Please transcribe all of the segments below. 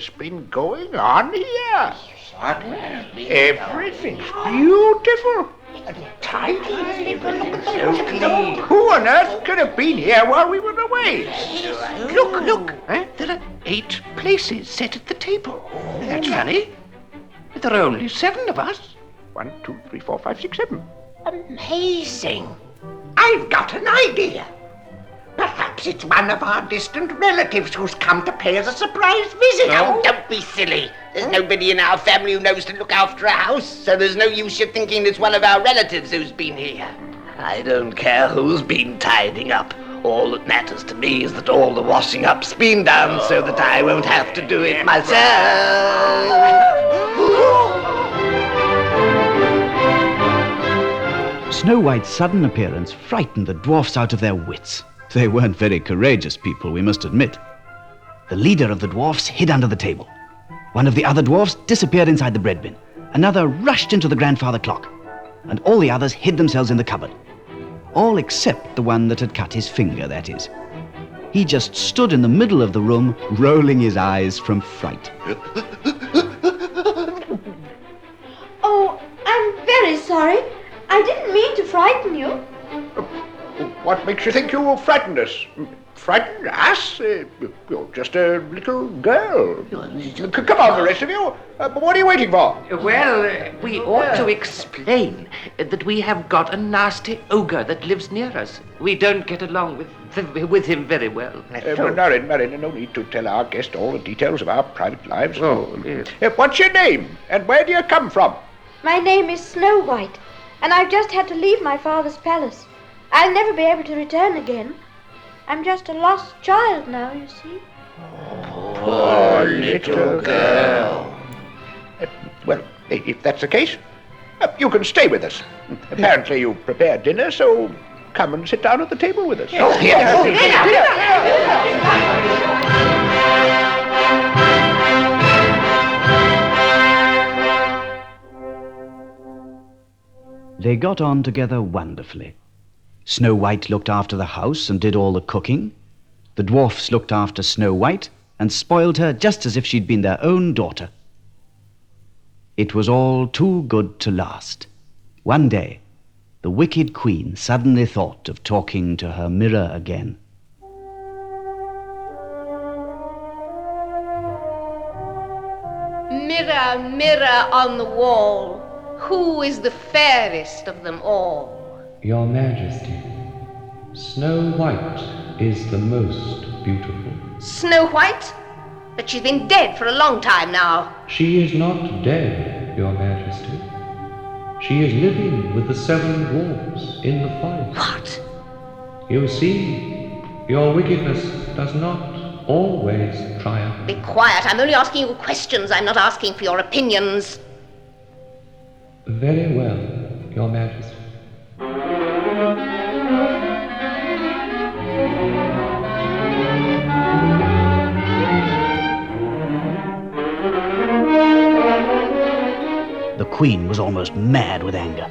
has been going on here? Everything's beautiful. Tidy. Who on earth could have been here while we were away? Look. There are 8 places set at the table. That's funny. There are only 7 of us. 1, 2, 3, 4, 5, 6, 7. Amazing. I've got an idea. Perhaps it's one of our distant relatives who's come to pay us a surprise visit. Oh, don't be silly. There's nobody in our family who knows to look after a house, so there's no use you thinking it's one of our relatives who's been here. I don't care who's been tidying up. All that matters to me is that all the washing up's been done so that I won't have to do it myself. Snow White's sudden appearance frightened the dwarfs out of their wits. They weren't very courageous people, we must admit. The leader of the dwarfs hid under the table. One of the other dwarfs disappeared inside the bread bin. Another rushed into the grandfather clock. And all the others hid themselves in the cupboard. All except the one that had cut his finger, that is. He just stood in the middle of the room, rolling his eyes from fright. Oh, I'm very sorry. I didn't mean to frighten you. What makes you think you frightened us? Frightened us? You're just a little girl. Come on, the rest of you. What are you waiting for? Well, we ought to explain that we have got a nasty ogre that lives near us. We don't get along with him very well. Marjorie, no need to tell our guest all the details of our private lives. Oh, yes. What's your name, and where do you come from? My name is Snow White, and I've just had to leave my father's palace. I'll never be able to return again. I'm just a lost child now, you see. Poor little girl. Well, if that's the case, you can stay with us. Apparently you prepared dinner, so come and sit down at the table with us. Oh, They got on together wonderfully. Snow White looked after the house and did all the cooking. The dwarfs looked after Snow White and spoiled her just as if she'd been their own daughter. It was all too good to last. One day, the wicked queen suddenly thought of talking to her mirror again. Mirror, mirror on the wall, who is the fairest of them all? Your Majesty, Snow White is the most beautiful. Snow White? But she's been dead for a long time now. She is not dead, Your Majesty. She is living with the 7 dwarfs in the forest. What? You see, your wickedness does not always triumph. Be quiet. I'm only asking you questions. I'm not asking for your opinions. Very well, Your Majesty. The queen was almost mad with anger.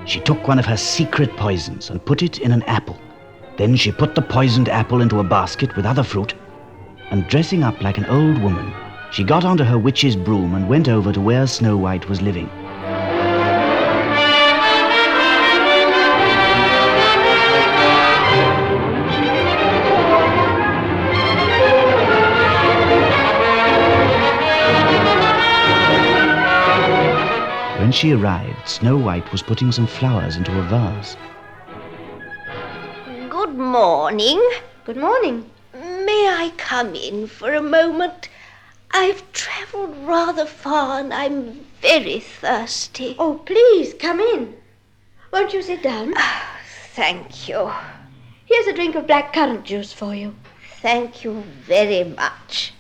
She took one of her secret poisons and put it in an apple. Then she put the poisoned apple into a basket with other fruit, and dressing up like an old woman, she got onto her witch's broom and went over to where Snow White was living. When she arrived, Snow White was putting some flowers into a vase. Good morning. Good morning. May I come in for a moment? I've travelled rather far and I'm very thirsty. Oh, please, come in. Won't you sit down? Thank you. Here's a drink of blackcurrant juice for you. Thank you very much.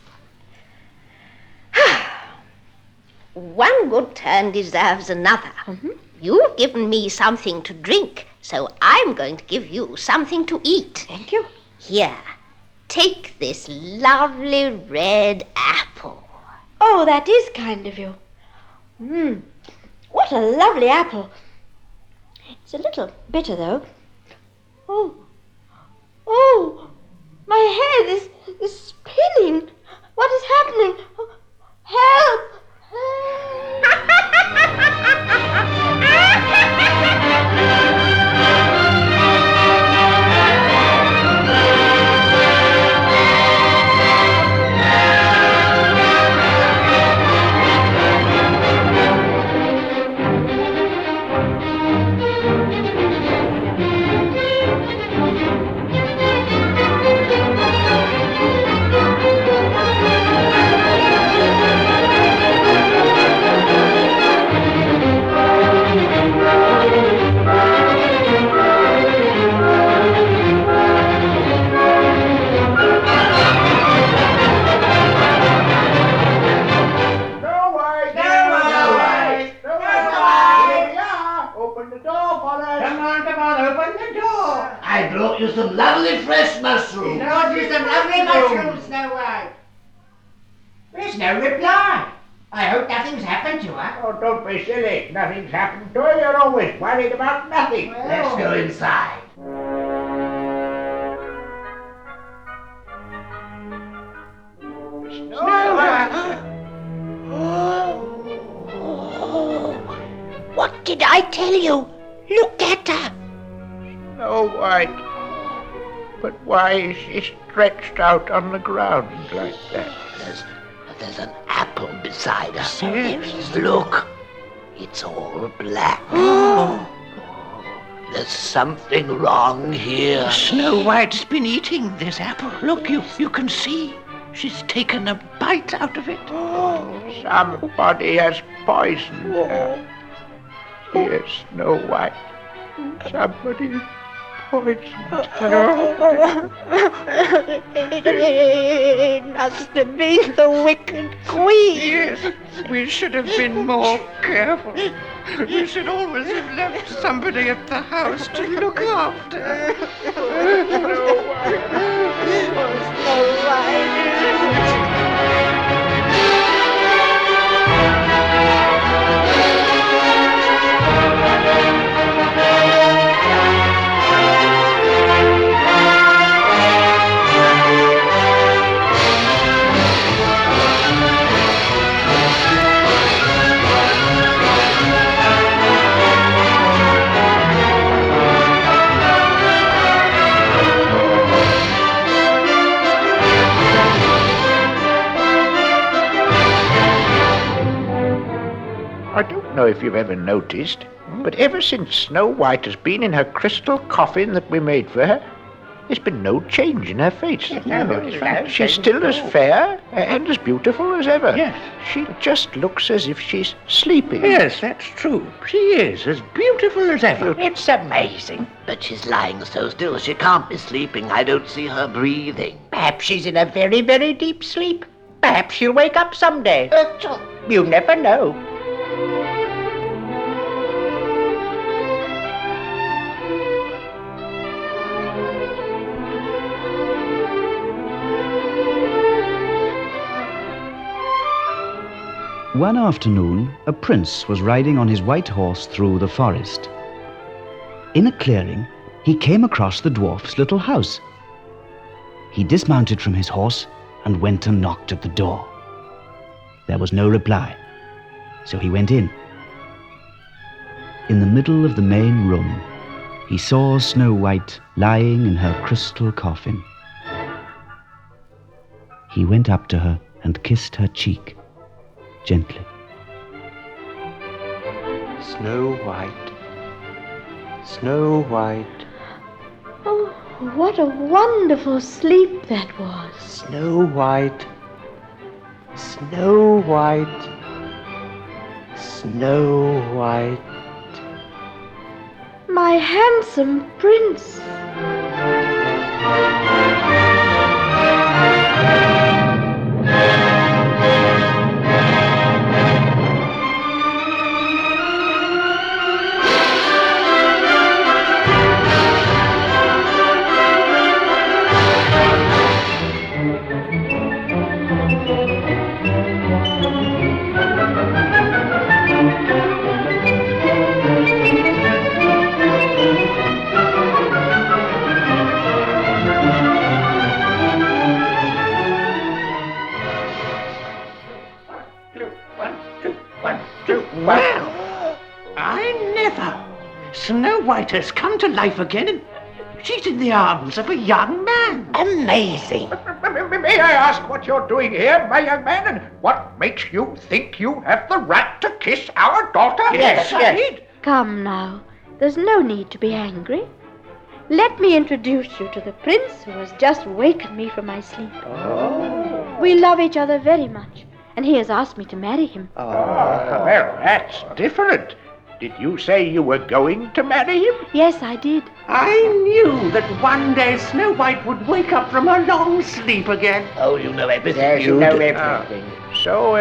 One good turn deserves another. Mm-hmm. You've given me something to drink, so I'm going to give you something to eat. Thank you. Here, take this lovely red apple. Oh, that is kind of you. What a lovely apple. It's a little bitter, though. Oh, my head is spinning. What is happening? Help! I brought you some lovely fresh mushrooms. Brought you some lovely mushrooms, Snow White. There's no reply. I hope nothing's happened to her. Oh, don't be silly. Nothing's happened to her. You're always worried about nothing. Let's go inside. What did I tell you? Look at her. Snow White. But why is she stretched out on the ground like that? There's an apple beside her. Look, it's all black. There's something wrong here. Snow White's been eating this apple. Look, you can see. She's taken a bite out of it. Somebody has poisoned her. Dear Snow White. Somebody poisoned her. It must have been the wicked queen. Yes, we should have been more careful. We should always have left somebody at the house to look after her. Snow White. I don't know if you've ever noticed, but ever since Snow White has been in her crystal coffin that we made for her, there's been no change in her face. She's still as fair and as beautiful as ever. Yes. She just looks as if she's sleeping. Yes, that's true. She is as beautiful as ever. It's amazing. But she's lying so still, she can't be sleeping. I don't see her breathing. Perhaps she's in a very, very deep sleep. Perhaps she'll wake up someday. You never know. One afternoon, a prince was riding on his white horse through the forest. In a clearing, he came across the dwarf's little house. He dismounted from his horse and went and knocked at the door. There was no reply, so he went in. In the middle of the main room, he saw Snow White lying in her crystal coffin. He went up to her and kissed her cheek. Gently. Snow White, Snow White, Oh, what a wonderful sleep that was. Snow White, Snow White, Snow White. My handsome prince. White has come to life again and she's in the arms of a young man. Amazing. May I ask what you're doing here, my young man, and what makes you think you have the right to kiss our daughter? Yes. Come now, there's no need to be angry. Let me introduce you to the prince who has just wakened me from my sleep. Oh. We love each other very much, and he has asked me to marry him. Well, that's different. Did you say you were going to marry him? Yes, I did. I knew that one day Snow White would wake up from her long sleep again. Oh, you know everything. Yes, you know do. everything. So,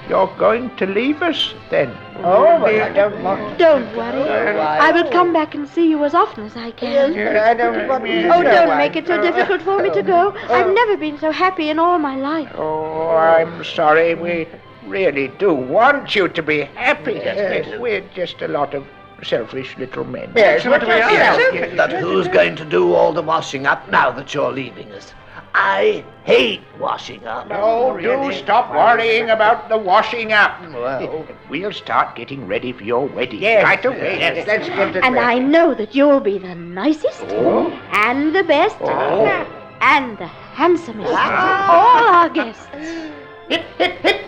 you're going to leave us then? Oh, but I don't want Don't worry. I will come back and see you as often as I can. I don't want Oh, don't make it so difficult for me to go. I've never been so happy in all my life. Oh, I'm sorry. We really do want you to be happy. Yes. We're just a lot of selfish little men. Yes, what do we are? But who's going to do all the washing up now that you're leaving us? I hate washing up. No, do stop worrying about the washing up. Well. We'll start getting ready for your wedding Yes. right away. Yes, let's get to And I know that you'll be the nicest, and the best, and the handsomest of all our guests. Hip, hip, hip,